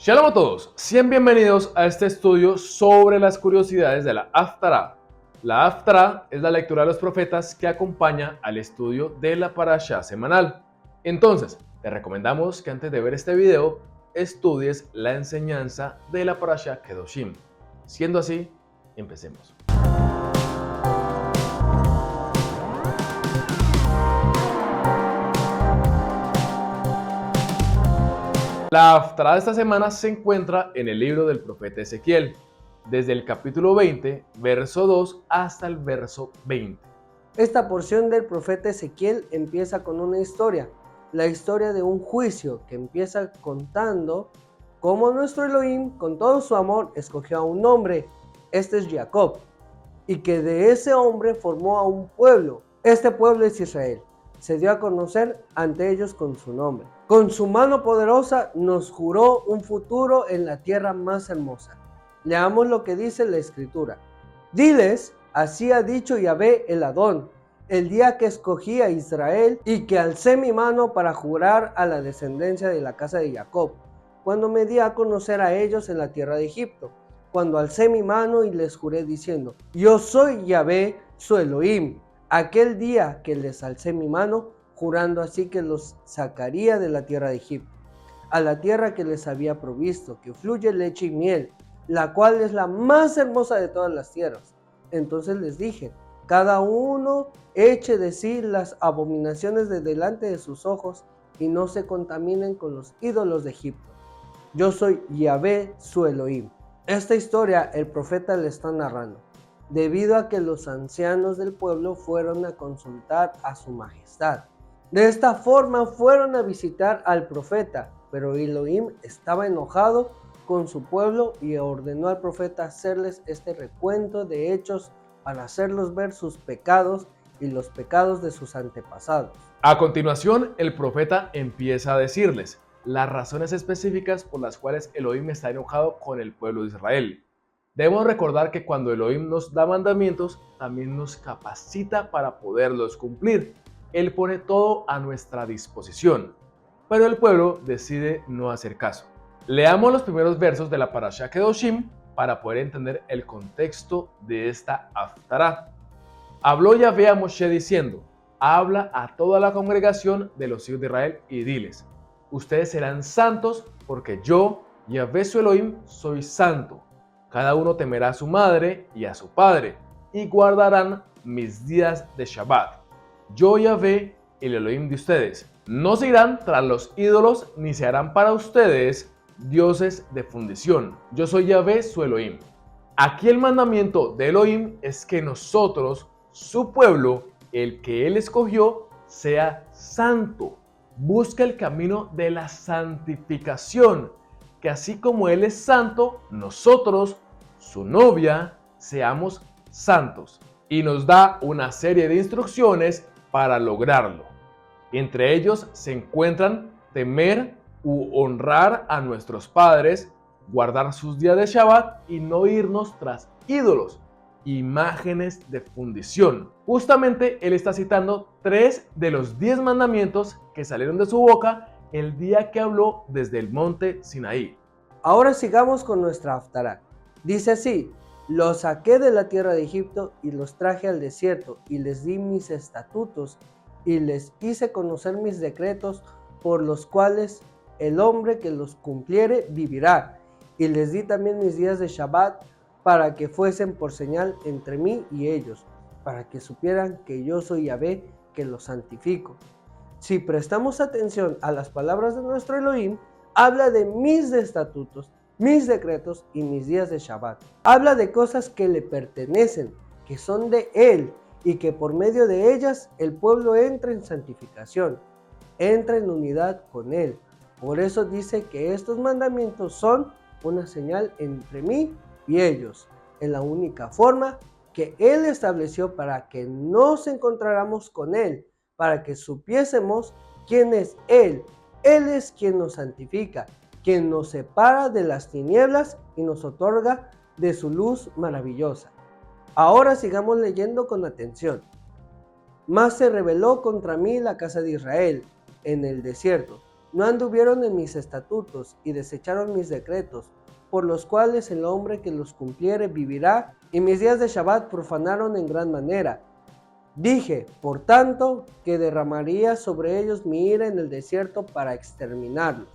Shalom a todos, sean bienvenidos a este estudio sobre las curiosidades de la Haftará. La Haftará es la lectura de los profetas que acompaña al estudio de la Parashá semanal. Entonces, te recomendamos que antes de ver este video, estudies la enseñanza de la Parashá Kedoshim. Siendo así, empecemos. La Haftará de esta semana se encuentra en el libro del profeta Ezequiel, desde el capítulo 20, verso 2 hasta el verso 20. Esta porción del profeta Ezequiel empieza con una historia, la historia de un juicio que empieza contando cómo nuestro Elohim, con todo su amor, escogió a un hombre, este es Jacob, y que de ese hombre formó a un pueblo. Este pueblo es Israel. Se dio a conocer ante ellos con su nombre. Con su mano poderosa nos juró un futuro en la tierra más hermosa. Leamos lo que dice la escritura. Diles, así ha dicho Yahvé el Adón, el día que escogí a Israel y que alcé mi mano para jurar a la descendencia de la casa de Jacob, cuando me di a conocer a ellos en la tierra de Egipto, cuando alcé mi mano y les juré diciendo, yo soy Yahvé, su Elohim, aquel día que les alcé mi mano, jurando así que los sacaría de la tierra de Egipto, a la tierra que les había provisto, que fluye leche y miel, la cual es la más hermosa de todas las tierras. Entonces les dije, cada uno eche de sí las abominaciones de delante de sus ojos y no se contaminen con los ídolos de Egipto. Yo soy Yahvé, su Elohim. Esta historia el profeta le está narrando, debido a que los ancianos del pueblo fueron a consultar a su majestad. De esta forma fueron a visitar al profeta, pero Elohim estaba enojado con su pueblo y ordenó al profeta hacerles este recuento de hechos para hacerlos ver sus pecados y los pecados de sus antepasados. A continuación, el profeta empieza a decirles las razones específicas por las cuales Elohim está enojado con el pueblo de Israel. Debemos recordar que cuando Elohim nos da mandamientos, también nos capacita para poderlos cumplir. Él pone todo a nuestra disposición, pero el pueblo decide no hacer caso. Leamos los primeros versos de la Parashá Kedoshim para poder entender el contexto de esta Haftará. Habló Yahvé a Moshe diciendo, habla a toda la congregación de los hijos de Israel y diles, ustedes serán santos porque yo, Yahvé su Elohim, soy santo. Cada uno temerá a su madre y a su padre y guardarán mis días de Shabbat. Yo, Yahvé, el Elohim de ustedes. No se irán tras los ídolos ni se harán para ustedes dioses de fundición. Yo soy Yahvé su Elohim. Aquí el mandamiento de Elohim es que nosotros, su pueblo, el que él escogió, sea santo. Busca el camino de la santificación, que así como él es santo, nosotros, su novia, seamos santos. Y nos da una serie de instrucciones para lograrlo. Entre ellos se encuentran temer u honrar a nuestros padres, guardar sus días de Shabbat y no irnos tras ídolos, imágenes de fundición. Justamente él está citando 3 de los 10 mandamientos que salieron de su boca el día que habló desde el monte Sinaí. Ahora sigamos con nuestra Haftará. Dice así, los saqué de la tierra de Egipto y los traje al desierto y les di mis estatutos y les hice conocer mis decretos por los cuales el hombre que los cumpliere vivirá. Y les di también mis días de Shabbat para que fuesen por señal entre mí y ellos, para que supieran que yo soy Yahvé, que los santifico. Si prestamos atención a las palabras de nuestro Elohim, habla de mis estatutos, mis decretos y mis días de Shabbat. Habla de cosas que le pertenecen, que son de él, y que por medio de ellas el pueblo entra en santificación, entra en unidad con él. Por eso dice que estos mandamientos son una señal entre mí y ellos, en la única forma que él estableció para que nos encontráramos con él, para que supiésemos quién es él. Él es quien nos santifica, quien nos separa de las tinieblas y nos otorga de su luz maravillosa. Ahora sigamos leyendo con atención. Mas se rebeló contra mí la casa de Israel en el desierto, no anduvieron en mis estatutos y desecharon mis decretos, por los cuales el hombre que los cumpliere vivirá, y mis días de Shabbat profanaron en gran manera. Dije, por tanto, que derramaría sobre ellos mi ira en el desierto para exterminarlos.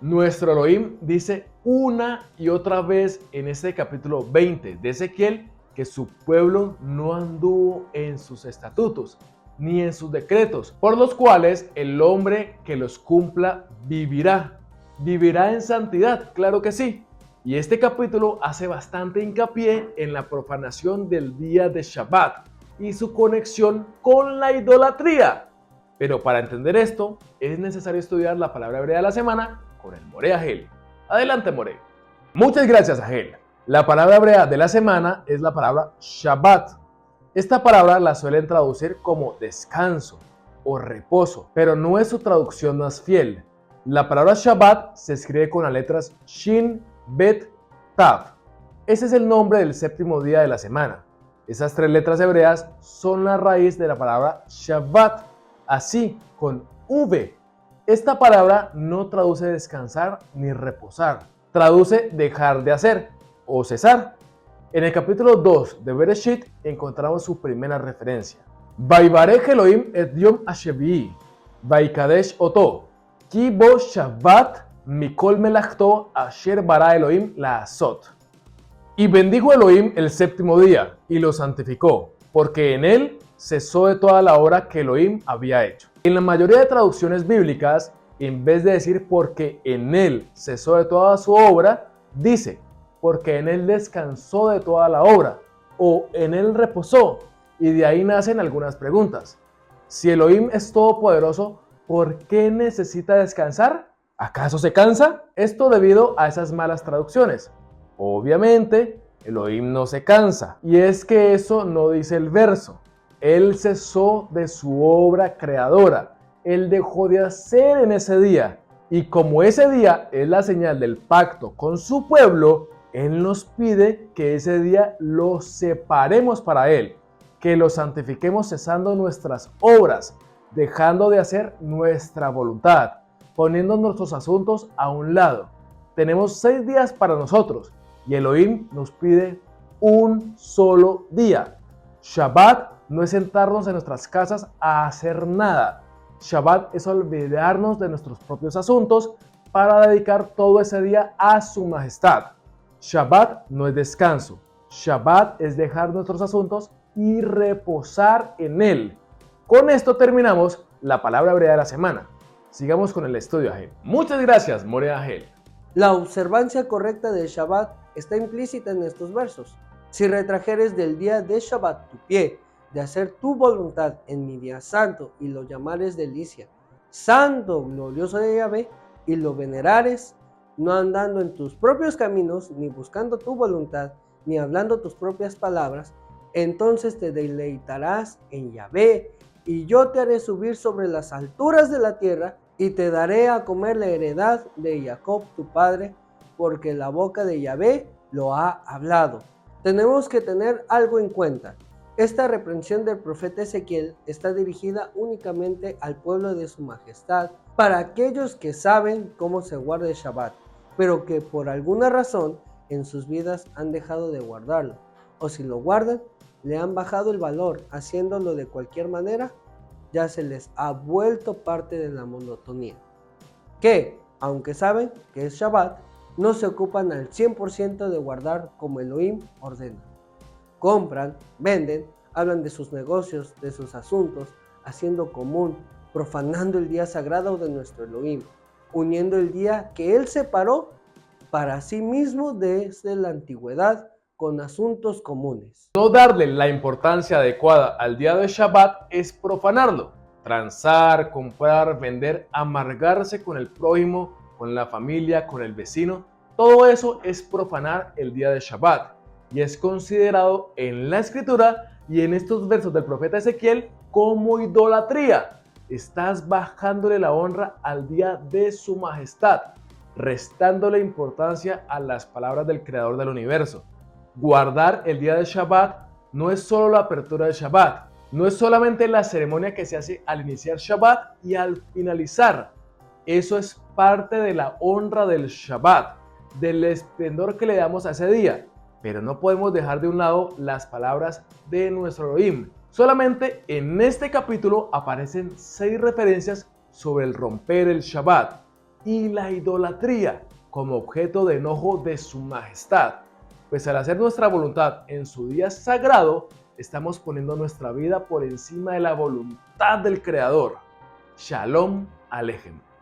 Nuestro Elohim dice una y otra vez en este capítulo 20 de Ezequiel que su pueblo no anduvo en sus estatutos ni en sus decretos, por los cuales el hombre que los cumpla vivirá. Vivirá en santidad, claro que sí. Y este capítulo hace bastante hincapié en la profanación del día de Shabbat y su conexión con la idolatría. Pero para entender esto, es necesario estudiar la palabra hebrea de la semana con el Moré Agel. Adelante, Moré. Muchas gracias, Agel. La palabra hebrea de la semana es la palabra Shabbat. Esta palabra la suelen traducir como descanso o reposo, pero no es su traducción más fiel. La palabra Shabbat se escribe con las letras Shin, Bet, Tav. Ese es el nombre del séptimo día de la semana. Esas tres letras hebreas son la raíz de la palabra Shabbat, así con V. Esta palabra no traduce descansar ni reposar, traduce dejar de hacer o cesar. En el capítulo 2 de Bereshit encontramos su primera referencia. Vaivarech Elohim et Yom Hashevi'i, Vaikadesh Oto, Ki bo Shabbat mikol melachto asher bara Elohim la'asot. Y bendijo Elohim el séptimo día y lo santificó, porque en él cesó de toda la obra que Elohim había hecho. En la mayoría de traducciones bíblicas, en vez de decir porque en él cesó de toda su obra, dice porque en él descansó de toda la obra o en él reposó. Y de ahí nacen algunas preguntas. Si Elohim es todopoderoso, ¿por qué necesita descansar? ¿Acaso se cansa? Esto debido a esas malas traducciones. Obviamente, Elohim no se cansa. Y es que eso no dice el verso. Él cesó de su obra creadora. Él dejó de hacer en ese día. Y como ese día es la señal del pacto con su pueblo, Él nos pide que ese día lo separemos para Él. Que lo santifiquemos cesando nuestras obras, dejando de hacer nuestra voluntad, poniendo nuestros asuntos a un lado. Tenemos 6 días para nosotros y Elohim nos pide un solo día. Shabbat no es sentarnos en nuestras casas a hacer nada. Shabbat es olvidarnos de nuestros propios asuntos para dedicar todo ese día a su majestad. Shabbat no es descanso. Shabbat es dejar nuestros asuntos y reposar en él. Con esto terminamos la palabra hebrea de la semana. Sigamos con el estudio, Agel. Muchas gracias, Moré Agel. La observancia correcta del Shabbat está implícita en estos versos. Si retrajeres del día de Shabbat tu pie, de hacer tu voluntad en mi día santo, y lo llamares delicia, santo, glorioso de Yahvé, y lo venerares, no andando en tus propios caminos, ni buscando tu voluntad, ni hablando tus propias palabras, entonces te deleitarás en Yahvé, y yo te haré subir sobre las alturas de la tierra, y te daré a comer la heredad de Jacob tu padre, porque la boca de Yahvé lo ha hablado. Tenemos que tener algo en cuenta. Esta reprensión del profeta Ezequiel está dirigida únicamente al pueblo de su majestad, para aquellos que saben cómo se guarda el Shabbat, pero que por alguna razón en sus vidas han dejado de guardarlo, o si lo guardan, le han bajado el valor, haciéndolo de cualquier manera, ya se les ha vuelto parte de la monotonía. Que, aunque saben que es Shabbat, no se ocupan al 100% de guardar como Elohim ordena. Compran, venden, hablan de sus negocios, de sus asuntos, haciendo común, profanando el día sagrado de nuestro Elohim, uniendo el día que Él separó para sí mismo desde la antigüedad con asuntos comunes. No darle la importancia adecuada al día de Shabbat es profanarlo. Transar, comprar, vender, amargarse con el prójimo, con la familia, con el vecino, todo eso es profanar el día de Shabbat y es considerado en la escritura y en estos versos del profeta Ezequiel como idolatría. Estás bajándole la honra al día de su majestad, restándole importancia a las palabras del creador del universo. Guardar el día de Shabbat no es solo la apertura de Shabbat, no es solamente la ceremonia que se hace al iniciar Shabbat y al finalizar. Eso es parte de la honra del Shabbat, del esplendor que le damos a ese día. Pero no podemos dejar de un lado las palabras de nuestro Elohim. Solamente en este capítulo aparecen 6 referencias sobre el romper el Shabbat y la idolatría como objeto de enojo de su majestad. Pues al hacer nuestra voluntad en su día sagrado, estamos poniendo nuestra vida por encima de la voluntad del Creador. Shalom Alejem.